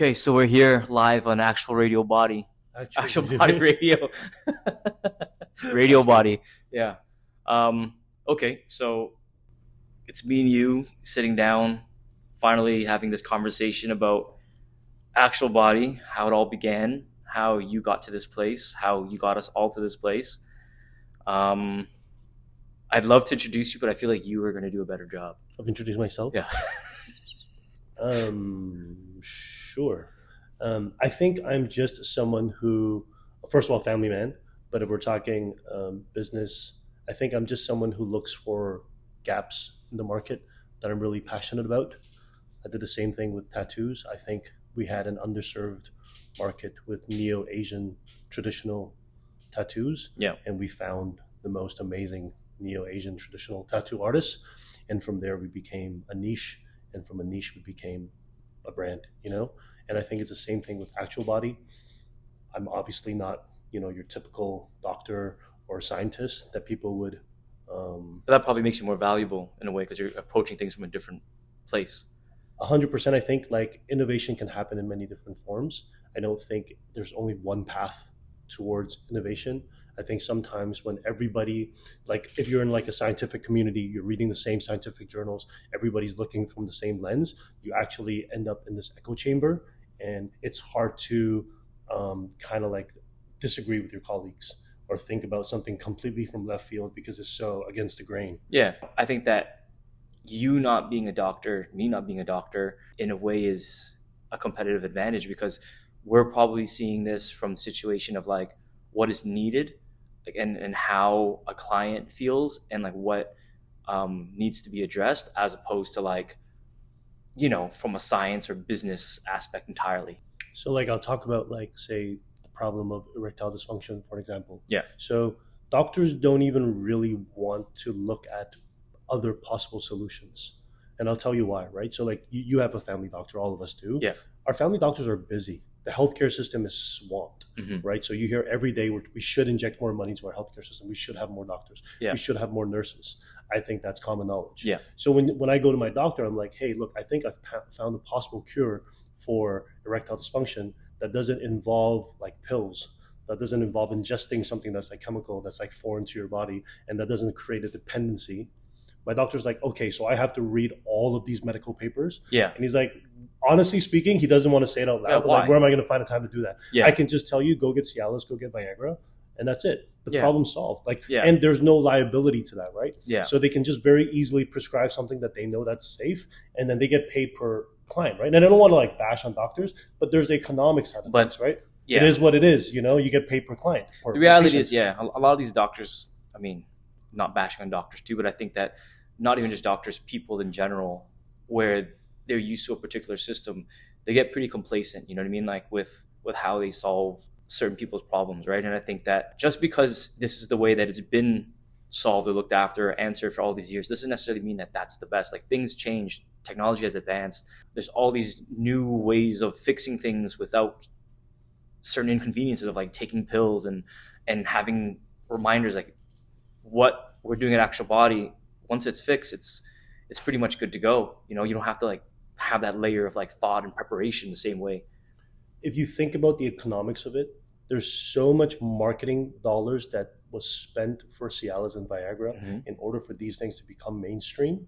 Okay, so we're here live on Actual Radio Body. Actual Body Radio. Radio Body. Yeah. Okay, so it's me and you sitting down, finally having this conversation about Actual Body, how it all began, how you got to this place, how you got us all to this place. I'd love to introduce you, but I feel like you are going to do a better job. Of introducing myself? Yeah. Sure. I think I'm just someone who, first of all, family man, but if we're talking business, I think I'm just someone who looks for gaps in the market that I'm really passionate about. I did the same thing with tattoos. I think we had an underserved market with Neo-Asian traditional tattoos. Yeah. And we found the most amazing Neo-Asian traditional tattoo artists. And from there, we became a niche. And from a niche, we became a brand, And I think it's the same thing with Actual Body. I'm obviously not, your typical doctor or scientist that people would. But that probably makes you more valuable in a way because you're approaching things from a different place. 100%. I think like innovation can happen in many different forms. I don't think there's only one path towards innovation. I think sometimes when everybody, like if you're in like a scientific community, you're reading the same scientific journals, everybody's looking from the same lens, you actually end up in this echo chamber, and it's hard to kind of like disagree with your colleagues or think about something completely from left field because it's so against the grain. Yeah, I think that you not being a doctor, me not being a doctor, in a way is a competitive advantage because we're probably seeing this from the situation of like what is needed and how a client feels and like what needs to be addressed as opposed to like, from a science or business aspect entirely. So like I'll talk about like, say, the problem of erectile dysfunction, for example. Yeah. So doctors don't even really want to look at other possible solutions. And I'll tell you why, right? So like you have a family doctor, all of us do. Yeah. Our family doctors are busy. The healthcare system is swamped, right? So you hear every day we should inject more money into our healthcare system. We should have more doctors. Yeah. We should have more nurses. I think that's common knowledge. Yeah. So when I go to my doctor, I'm like, hey, look, I think I've found a possible cure for erectile dysfunction that doesn't involve like pills, that doesn't involve ingesting something that's like chemical, that's like foreign to your body, and that doesn't create a dependency. My doctor's like, okay, so I have to read all of these medical papers. Yeah. And he's like, honestly speaking, he doesn't want to say it out loud. Yeah, but like, where am I going to find the time to do that? Yeah. I can just tell you, go get Cialis, go get Viagra, and that's it. The problem's solved. And there's no liability to that, right? Yeah. So they can just very easily prescribe something that they know that's safe, and then they get paid per client, right? And I don't want to like bash on doctors, but there's economic side of things, right? Yeah. It is what it is. You get paid per client. The reality is, a lot of these doctors, I mean, not bashing on doctors too, but I think that not even just doctors, people in general, where they're used to a particular system, they get pretty complacent, you know what I mean? Like with how they solve certain people's problems, right? And I think that just because this is the way that it's been solved or looked after or answered for all these years, doesn't necessarily mean that that's the best. Like things change, technology has advanced. There's all these new ways of fixing things without certain inconveniences of like taking pills and having reminders like what we're doing at Actual Body. Once it's fixed, it's pretty much good to go. You don't have to like have that layer of like thought and preparation the same way. If you think about the economics of it, there's so much marketing dollars that was spent for Cialis and Viagra in order for these things to become mainstream.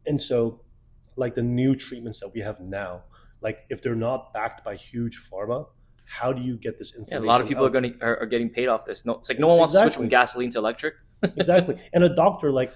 And so like the new treatments that we have now, like if they're not backed by huge pharma, how do you get this information? Yeah, a lot of people are getting paid off this. No, it's like no one wants to switch from gasoline to electric. Exactly. And a doctor, like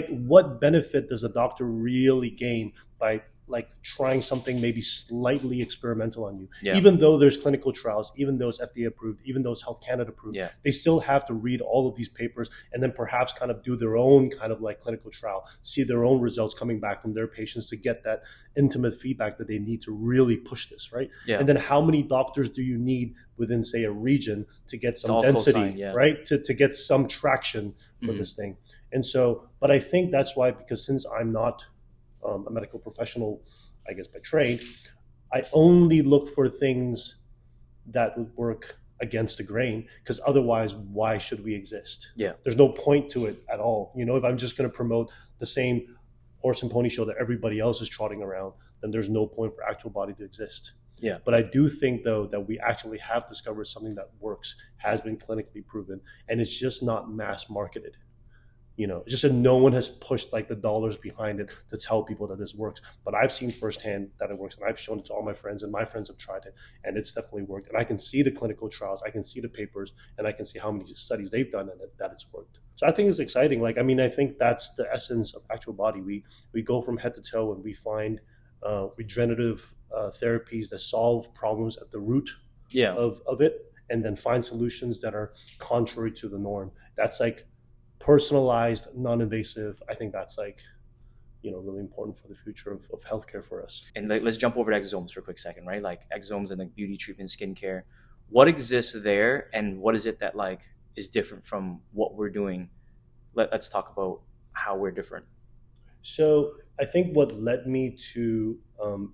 what benefit does a doctor really gain by like trying something maybe slightly experimental on you? Yeah. Even though there's clinical trials, even though it's FDA approved, even though it's Health Canada approved, they still have to read all of these papers and then perhaps kind of do their own kind of like clinical trial, see their own results coming back from their patients to get that intimate feedback that they need to really push this, right? Yeah. And then how many doctors do you need within, say, a region to get some density, right? To get some traction for this thing. And so, but I think that's why, because since I'm not a medical professional, I guess by trade, I only look for things that would work against the grain, because otherwise, why should we exist? Yeah. There's no point to it at all. If I'm just going to promote the same horse and pony show that everybody else is trotting around, then there's no point for Actual Body to exist. Yeah. But I do think, though, that we actually have discovered something that works, has been clinically proven, and it's just not mass marketed. It's just that no one has pushed like the dollars behind it to tell people that this works. But I've seen firsthand that it works, and I've shown it to all my friends, and my friends have tried it, and it's definitely worked. And I can see the clinical trials, I can see the papers, and I can see how many studies they've done and that it's worked. So I think it's exciting. Like, I mean, I think that's the essence of actual body. We go from head to toe, and we find regenerative therapies that solve problems at the root Yeah. of it, and then find solutions that are contrary to the norm. That's like personalized, non-invasive. I think that's like, really important for the future of healthcare for us. And let's jump over to exosomes for a quick second, right? Like exosomes and like beauty treatment, skincare. What exists there, and what is it that like is different from what we're doing? Let's talk about how we're different. So I think what led me to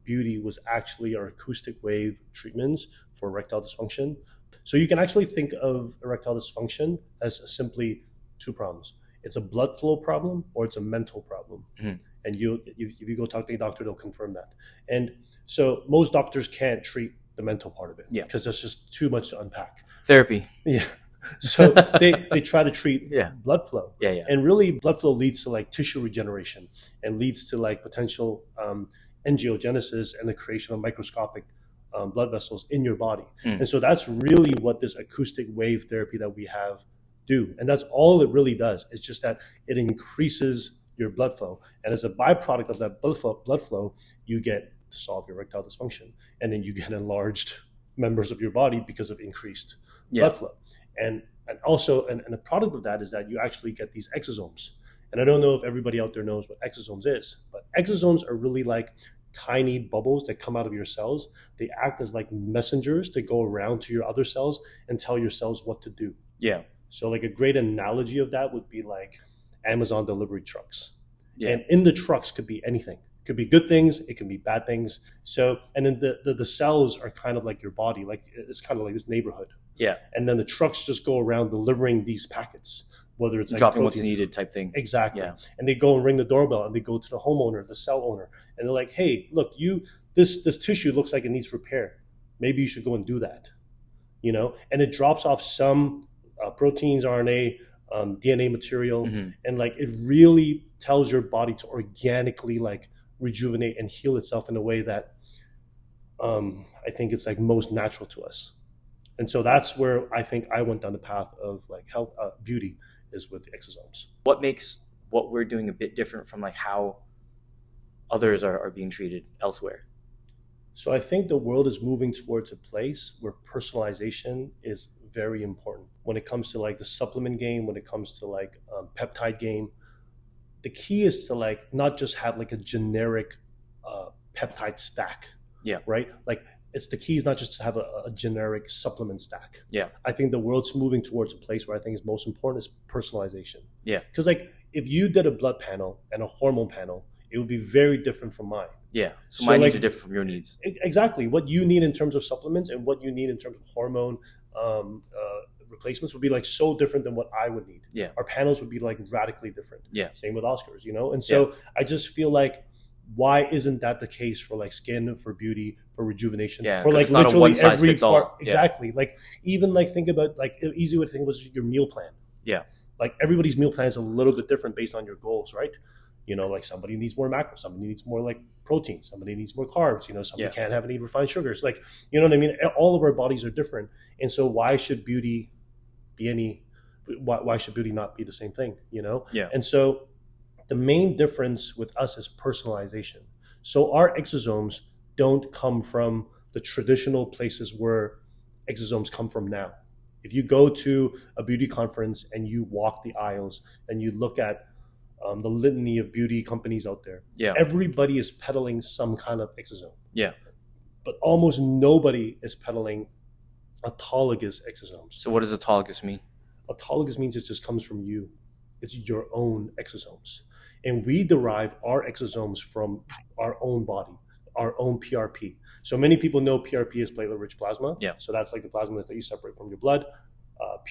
beauty was actually our acoustic wave treatments for erectile dysfunction. So you can actually think of erectile dysfunction as simply two problems. It's a blood flow problem or it's a mental problem. Mm-hmm. And if you go talk to a doctor, they'll confirm that. And so most doctors can't treat the mental part of it, because there's just too much to unpack. Therapy. Yeah. So they try to treat blood flow. Yeah. And really blood flow leads to like tissue regeneration and leads to like potential angiogenesis and the creation of microscopic blood vessels in your body. And so that's really what this acoustic wave therapy that we have do. And that's all it really does. It's just that it increases your blood flow. And as a byproduct of that blood flow, you get to solve your erectile dysfunction. And then you get enlarged members of your body because of increased blood flow. And also, and a product of that is that you actually get these exosomes. And I don't know if everybody out there knows what exosomes is, but exosomes are really like tiny bubbles that come out of your cells. They act as like messengers to go around to your other cells and tell your cells what to do. Yeah. So like a great analogy of that would be like Amazon delivery trucks. Yeah. And in the trucks could be anything. It could be good things, it can be bad things. So, and then the cells are kind of like your body, like it's kind of like this neighborhood. Yeah. And then the trucks just go around delivering these packets, whether it's like dropping what's needed type thing. Exactly. Yeah. And they go and ring the doorbell, and they go to the homeowner, the cell owner, and they're like, hey, look, this tissue looks like it needs repair. Maybe you should go and do that. And it drops off some proteins, RNA, DNA material, and like it really tells your body to organically like rejuvenate and heal itself in a way that I think it's like most natural to us. And so that's where I think I went down the path of like health, beauty is with the exosomes. What makes what we're doing a bit different from like how others are being treated elsewhere? So I think the world is moving towards a place where personalization is very important. When it comes to like the supplement game, when it comes to like peptide game, the key is to like not just have like a generic peptide stack. Yeah. Right? Like the key is not just to have a generic supplement stack. Yeah. I think the world's moving towards a place where I think is most important is personalization. Yeah. Because like if you did a blood panel and a hormone panel, it would be very different from mine. Yeah. So my needs are different from your needs. Exactly. What you need in terms of supplements and what you need in terms of hormone replacements would be like so different than what I would need. Yeah. Our panels would be like radically different. Yeah. Same with Oscars, And so I just feel like, why isn't that the case for like skin, for beauty, for rejuvenation, for like literally every part? Exactly. Like even like think about like an easy way to think about your meal plan. Yeah. Like everybody's meal plan is a little bit different based on your goals, right? Like somebody needs more macros, somebody needs more like protein, somebody needs more carbs, somebody can't have any refined sugars. Like, you know what I mean? All of our bodies are different. And so why should beauty why should beauty not be the same thing, Yeah. And so the main difference with us is personalization. So our exosomes don't come from the traditional places where exosomes come from now. If you go to a beauty conference and you walk the aisles and you look at the litany of beauty companies out there, everybody is peddling some kind of exosome. Yeah. But almost nobody is peddling autologous exosomes. So what does autologous mean? Autologous means it just comes from you. It's your own exosomes. And we derive our exosomes from our own body, our own PRP. So many people know PRP is platelet-rich plasma. Yeah. So that's like the plasma that you separate from your blood.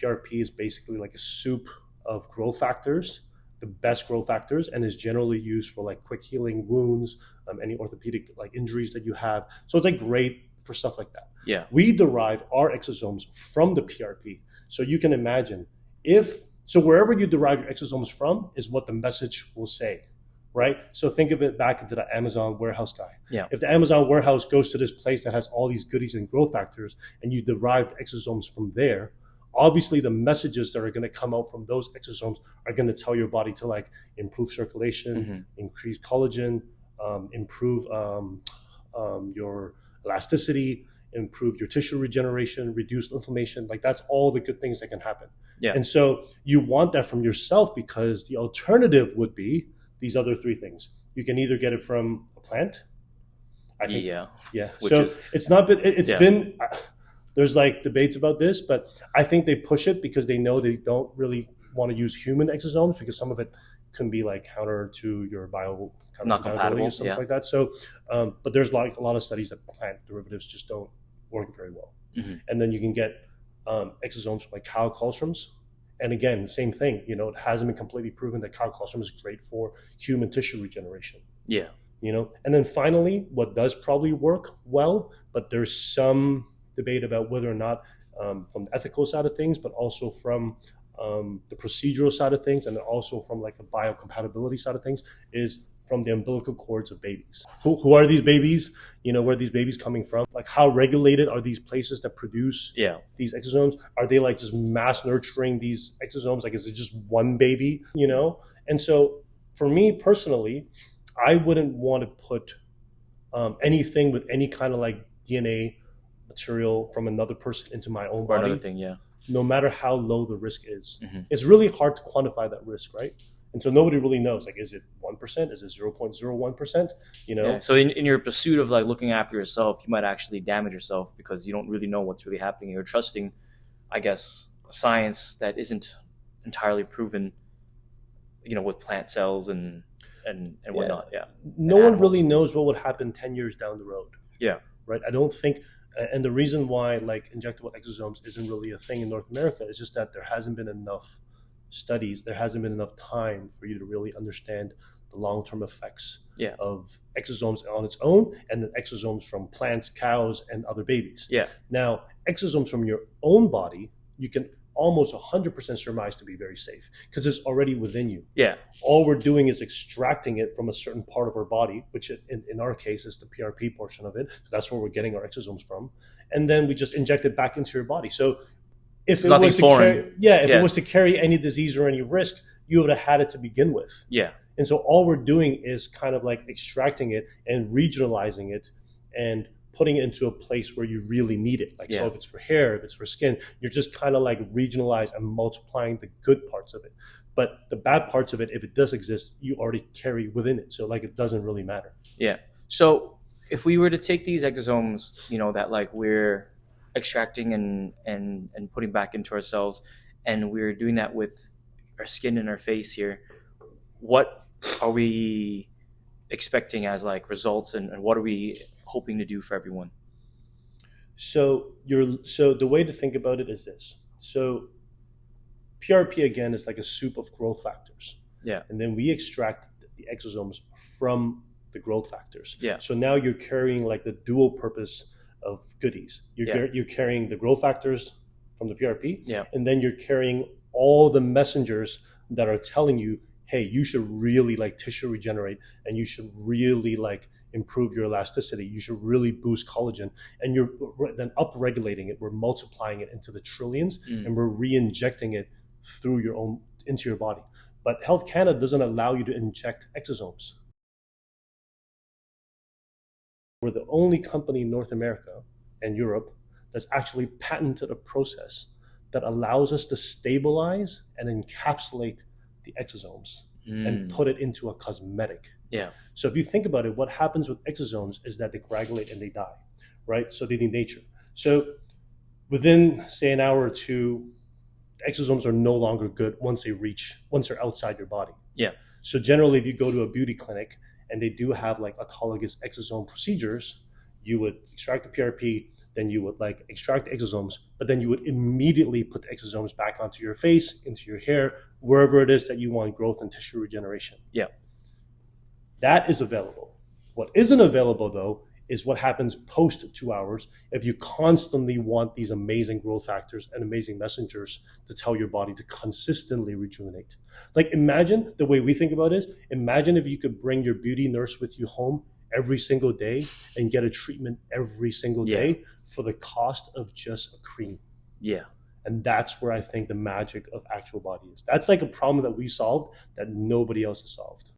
PRP is basically like a soup of growth factors, the best growth factors, and is generally used for like quick healing wounds, any orthopedic like injuries that you have. So it's like great for stuff like that. Yeah. We derive our exosomes from the PRP. So you can imagine so wherever you derive your exosomes from is what the message will say, right? So think of it back into the Amazon warehouse guy. Yeah. If the Amazon warehouse goes to this place that has all these goodies and growth factors and you derived exosomes from there, obviously the messages that are going to come out from those exosomes are going to tell your body to like improve circulation, increase collagen, improve your elasticity, improve your tissue regeneration, reduce inflammation. Like that's all the good things that can happen. Yeah. And so you want that from yourself, because the alternative would be these other three things. You can either get it from a plant. I think, yeah. Which so is, it's not been, it's been, there's like debates about this, but I think they push it because they know they don't really want to use human exosomes, because some of it can be like counter to your not compatible or something like that. So, but there's like a lot of studies that plant derivatives just don't work very well. And then you can get exosomes from like cow colostrums. And again, same thing, you know, it hasn't been completely proven that cow colostrum is great for human tissue regeneration. Yeah. You know, and then finally, what does probably work well, but there's some debate about whether or not from the ethical side of things, but also from the procedural side of things, and then also from like a biocompatibility side of things, is from the umbilical cords of babies. Who are these babies? You know, where are these babies coming from? Like how regulated are these places that produce these exosomes? Are they like just mass nurturing these exosomes? Like, is it just one baby, you know? And so for me personally, I wouldn't want to put anything with any kind of like DNA material from another person into my own body. Or another thing, no matter how low the risk is. It's really hard to quantify that risk, right? And so nobody really knows, like, is it 1%? Is it 0.01%? You know? Yeah. So in your pursuit of like looking after yourself, you might actually damage yourself because you don't really know what's really happening. You're trusting, I guess, science that isn't entirely proven, you know, with plant cells and whatnot. Yeah. No one really knows what would happen 10 years down the road. Yeah. Right? I don't think, and the reason why like injectable exosomes isn't really a thing in North America is just that there hasn't been enough studies, there hasn't been enough time for you to really understand the long-term effects of exosomes on its own, and then exosomes from plants, cows, and other babies. Yeah. Now, exosomes from your own body, you can almost 100% surmise to be very safe because it's already within you. Yeah. All we're doing is extracting it from a certain part of our body, which in our case is the PRP portion of it. So that's where we're getting our exosomes from. And then we just inject it back into your body. So if it was to carry, it was to carry any disease or any risk, you would have had it to begin with. Yeah. And so all we're doing is kind of like extracting it and regionalizing it and putting it into a place where you really need it. Like, so if it's for hair, if it's for skin, you're just kind of like regionalize and multiplying the good parts of it. But the bad parts of it, if it does exist, you already carry within it. So like, it doesn't really matter. Yeah. So if we were to take these exosomes, you know, that like we're extracting and putting back into ourselves, and we're doing that with our skin and our face here, what are we expecting as like results, and what are we hoping to do for everyone? So the way to think about it is this. So PRP again is like a soup of growth factors. Yeah. And then we extract the exosomes from the growth factors. Yeah. So now you're carrying like the dual purpose of goodies. You're carrying the growth factors from the PRP, and then you're carrying all the messengers that are telling you, hey, you should really like tissue regenerate, and you should really like improve your elasticity. You should really boost collagen, and you're then upregulating it. We're multiplying it into the trillions, and we're re-injecting it through into your body. But Health Canada doesn't allow you to inject exosomes. We're the only company in North America and Europe that's actually patented a process that allows us to stabilize and encapsulate the exosomes and put it into a cosmetic. Yeah. So if you think about it, what happens with exosomes is that they coagulate and they die, right? So they need nature. So within, say, an hour or two, exosomes are no longer good once they're outside your body. Yeah. So generally, if you go to a beauty clinic and they do have like autologous exosome procedures, you would extract the PRP, then you would like extract the exosomes, but then you would immediately put the exosomes back onto your face, into your hair, wherever it is that you want growth and tissue regeneration. Yeah. That is available. What isn't available though is what happens post 2 hours if you constantly want these amazing growth factors and amazing messengers to tell your body to consistently rejuvenate. Like, imagine the way we think about it is, imagine if you could bring your beauty nurse with you home every single day and get a treatment every single Yeah. day for the cost of just a cream. Yeah. And that's where I think the magic of actual body is. That's like a problem that we solved that nobody else has solved.